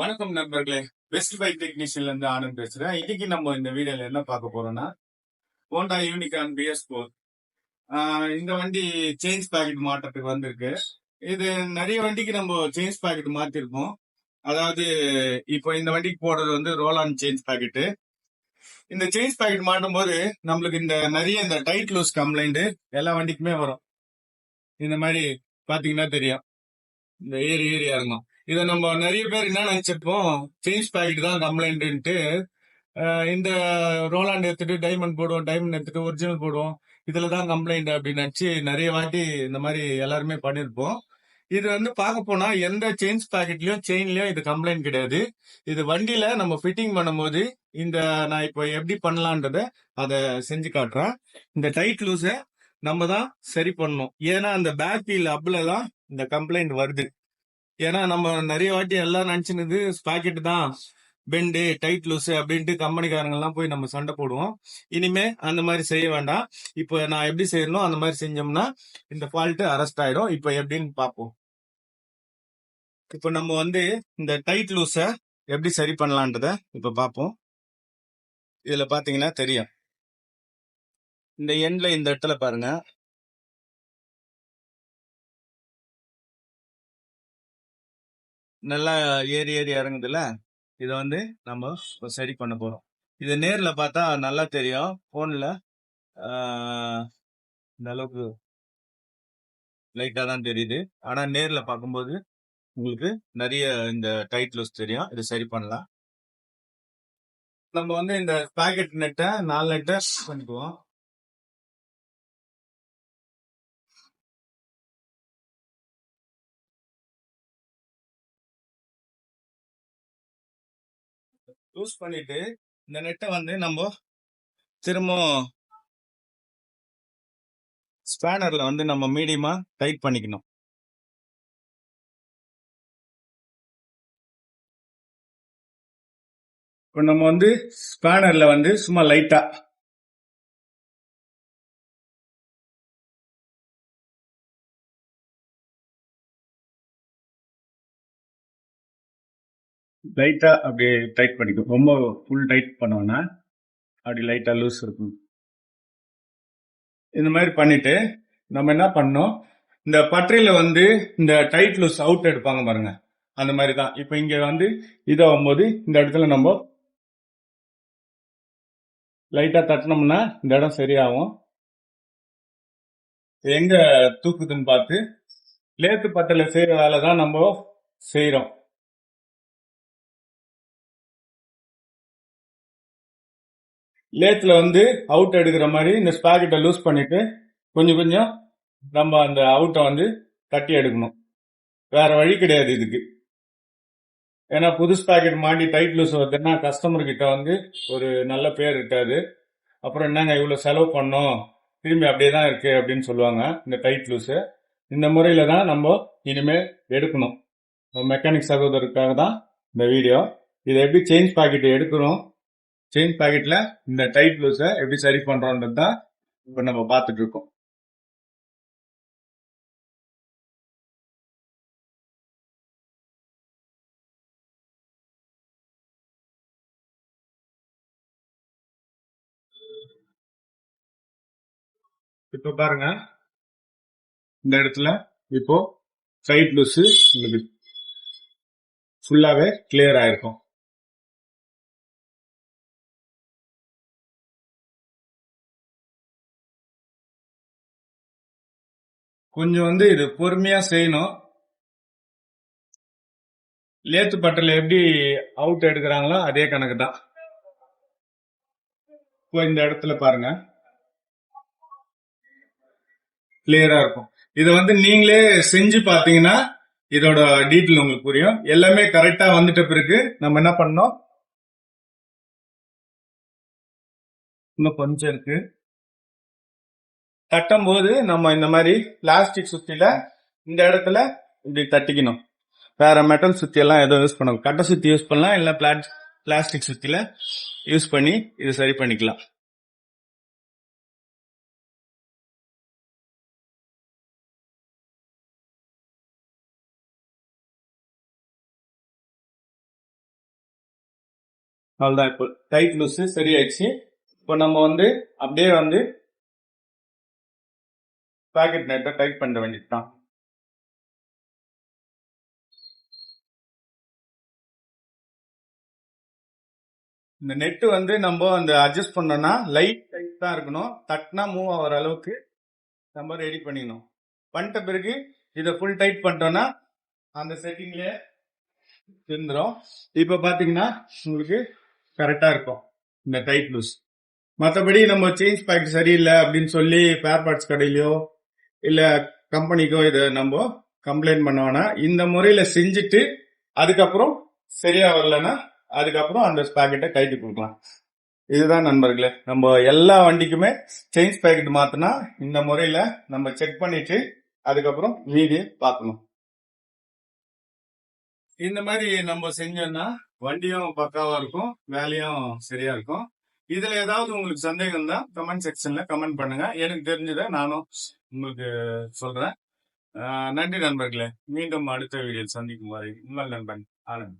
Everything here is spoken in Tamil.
வணக்கம் நண்பர்களே. பெஸ்ட் பைக் டெக்னீஷியன்ல இருந்து ஆனந்த் பேசுறேன். இன்னைக்கு நம்ம இந்த வீடியோல என்ன பார்க்க போறோம்னா, ஹோண்டா யூனிகார்ன் BS4. இந்த வண்டி சேஞ்ச் பாக்கெட் மாற்றத்துக்கு வந்திருக்கு. இது நிறைய வண்டிக்கு நம்ம சேஞ்ச் பாக்கெட் மாத்திருக்கோம். அதாவது இப்போ இந்த வண்டிக்கு போடுறது வந்து ரோல் ஆன் சேஞ்ச் பாக்கெட். இந்த சேஞ்ச் பாக்கெட் மாட்டும் போது நம்மளுக்கு இந்த டைட் லூஸ் கம்ப்ளைண்ட் எல்லா வண்டிக்குமே வரும். இந்த மாதிரி பாத்தீங்கன்னா தெரியும். இந்த ஏறி இறங்கும். இதை நம்ம நிறைய பேர் என்ன நினைச்சிருப்போம், சேஞ்ச் பாக்கெட் தான் கம்ப்ளைண்ட்டு. இந்த ரோலாண்ட் எடுத்துட்டு டைமண்ட் போடுவோம், டைமண்ட் எடுத்துட்டு ஒரிஜினல் போடுவோம், இதுலதான் கம்ப்ளைண்ட் அப்படின்னு நினைச்சு நிறைய வாட்டி இந்த மாதிரி எல்லாருமே பண்ணிருப்போம். இது வந்து பார்க்க போனா எந்த சேஞ்ச் பாக்கெட்லயும் செயின்லயும் இது கம்ப்ளைண்ட் கிடையாது. இது வண்டியில நம்ம ஃபிட்டிங் பண்ணும்போது இந்த நான் இப்போ எப்படி பண்ணலான்றத அதை செஞ்சு காட்டுறேன். இந்த டைட் லூஸ நம்ம தான் சரி பண்ணணும். ஏன்னா அந்த பேக் வீல் அப்ல தான் இந்த கம்ப்ளைண்ட் வருது. ஏன்னா நம்ம நிறைய வாட்டி எல்லாம் நினைச்சுனது பாக்கெட் தான் பெண்டு டைட் லூஸ் அப்படின்ட்டு கம்பெனிக்காரங்க எல்லாம் போய் நம்ம சண்டை போடுவோம். இனிமே அந்த மாதிரி செய்ய வேண்டாம். இப்போ நான் எப்படி செய்யணும் அந்த மாதிரி செஞ்சோம்னா இந்த ஃபால்ட் அரெஸ்ட் ஆயிடும். இப்போ எப்படின்னு பார்ப்போம். இப்போ நம்ம வந்து இந்த டைட் லூஸ எப்படி சரி பண்ணலான்றத இப்ப பார்ப்போம். இதுல பாத்தீங்கன்னா தெரியும், இந்த எண்ட்ல இந்த இடத்துல பாருங்க, நல்லா ஏறி ஏறி இறங்குதுல. இதை வந்து நம்ம சரி பண்ண போறோம். இது நேர்ல பார்த்தா நல்லா தெரியும், போன்ல இந்த அளவுக்கு லைட்டா தான் தெரியுது. ஆனா நேர்ல பார்க்கும்போது உங்களுக்கு நிறைய இந்த டைட் லூஸ் தெரியும். இது சரி பண்ணலாம். நம்ம வந்து இந்த பாக்கெட் நெட்டை 4 நெட்டை பண்ணிக்குவோம். லூஸ் பண்ணிட்டு இந்த நெட்டை வந்து நம்ம திரும்ப ஸ்பேனர்ல வந்து நம்ம மீடியமா டைட் பண்ணிக்கணும். இப்போ நம்ம வந்து ஸ்பேனர்ல வந்து சும்மா லைட்டா அப்படியே டைட் பண்ணிக்கும். ரொம்ப ஃபுல் டைட் பண்ணோம்னா அப்படி லைட்டா லூஸ் இருக்கும். இந்த மாதிரி பண்ணிட்டு நம்ம என்ன பண்ணோம், இந்த பட்டறையில வந்து இந்த டைட் லூஸ் அவுட் எடுப்பாங்க பாருங்க, அந்த மாதிரி தான். இப்போ இங்க வந்து இதாகும் போது இந்த இடத்துல நம்ம லைட்டா தட்டினோம்னா இந்த இடம் சரியாகும். எங்க தூக்குதுன்னு பார்த்து லேத்து பட்டறையில செய்யற வேலை தான் நம்ம செய்யறோம். லேத்துல வந்து அவுட் எடுக்கிற மாதிரி இந்த ஸ்பாக்கெட்டை லூஸ் பண்ணிட்டு கொஞ்சம் கொஞ்சம் நம்ம அந்த அவுட்டை வந்து தட்டி எடுக்கணும். வேற வழி கிடையாது இதுக்கு. ஏன்னா புது ஸ்பாக்கெட் மாட்டி டைட் லூஸ் வருதுன்னா கஸ்டமர் கிட்ட வந்து ஒரு நல்ல பேர் இருக்காது. அப்புறம் என்னங்க இவ்வளவு செலவு பண்ணோம், திரும்பி அப்படியே தான் இருக்கு அப்படின்னு சொல்லுவாங்க. இந்த டைட் லூஸ் இந்த முறையில தான் நம்ம இனிமே எடுக்கணும். மெக்கானிக் சகோதரருக்காக தான் இந்த வீடியோ. இதை எப்படி சேஞ்ச் பாக்கெட் எடுக்கிறோம், சேஞ்ச் பாக்கெட்ல இந்த டைட் லூஸை எப்படி சரி பண்றோன்றது தான் இப்ப நம்ம பார்த்துட்டு இருக்கோம். இப்ப பாருங்க, இந்த இடத்துல இப்போ டைட் லூஸ் உங்களுக்கு ஃபுல்லாவே கிளியர் ஆயிருக்கும். கொஞ்சம் வந்து இது பொறுமையா செய்யணும். லேத்து பட்டல எப்படி அவுட் எடுக்கிறாங்களோ அதே கணக்கு தான். இப்போ இந்த இடத்துல பாருங்க கிளியரா இருக்கும். இதை வந்து நீங்களே செஞ்சு பாத்தீங்கன்னா இதோட டீட்டெயில் உங்களுக்கு புரியும். எல்லாமே கரெக்டா வந்துட்ட பிறகு நம்ம என்ன பண்ணோம், இன்னும் கொஞ்சம் இருக்கு. தட்டும் போது நம்ம இந்த மாதிரி பிளாஸ்டிக் சுத்தில இந்த இடத்துல இப்படி தட்டிக்கணும். வேற மெட்டல் சுத்தி எல்லாம் எதுவும் யூஸ் பண்ணணும். கட்டை சுத்தி யூஸ் பண்ணலாம், இல்ல பிளாஸ்டிக் சுத்தில யூஸ் பண்ணி இது சரி பண்ணிக்கலாம். அவ்வளவுதான். இப்போ டைட் லூஸ் சரியாயிடுச்சு. இப்போ நம்ம வந்து அப்படியே வந்து பாக்கெட் நெட்டை டைட் பண்ண வேண்டியதுதான். இந்த நெட் வந்து நம்ம அந்த அட்ஜஸ்ட் பண்ணோம்னா லைட் டைட் தான் இருக்கணும். தட்டினா மூவ் ஆகிற அளவுக்கு நம்ம ரெடி பண்ணிக்கணும். பண்ணிட்ட பிறகு இதை ஃபுல் டைட் பண்ணிட்டோம்னா அந்த செட்டிங்லேயே இருந்துரும். இப்போ பார்த்தீங்கன்னா உங்களுக்கு கரெக்டாக இருக்கும் இந்த டைட் லூஸ். மற்றபடி நம்ம சேஞ்ச் பேக்கெட் சரியில்லை அப்படின்னு சொல்லி ஸ்பேர் பார்ட்ஸ் கடையிலையோ இல்லை கம்பெனிக்கோ இதை நம்ம கம்ப்ளைண்ட் பண்ண வேணாம். இந்த முறையில் செஞ்சுட்டு அதுக்கப்புறம் சரியா வரலன்னா அதுக்கப்புறம் அந்த பேக்கெட்டை கைட்டு கொடுக்கலாம். இதுதான் நண்பர்களே, நம்ம எல்லா வண்டிக்குமே சேஞ்ச் பேக்கெட் மாத்தினா இந்த முறையில நம்ம செக் பண்ணிட்டு அதுக்கப்புறம் மீதி பார்க்கணும். இந்த மாதிரி நம்ம செஞ்சோம்னா வண்டியும் பக்காவா இருக்கும், வேலையும் சரியா இருக்கும். இதுல ஏதாவது உங்களுக்கு சந்தேகம் தான் கமெண்ட் செக்ஷன்ல கமெண்ட் பண்ணுங்க. எனக்கு தெரிஞ்சதை நானும் உங்களுக்கு சொல்றேன். நன்றி நண்பர்களே. மீண்டும் அடுத்த வீடியோவில் சந்திக்கும் வரை உங்கள் நண்பன் ஆனந்த்.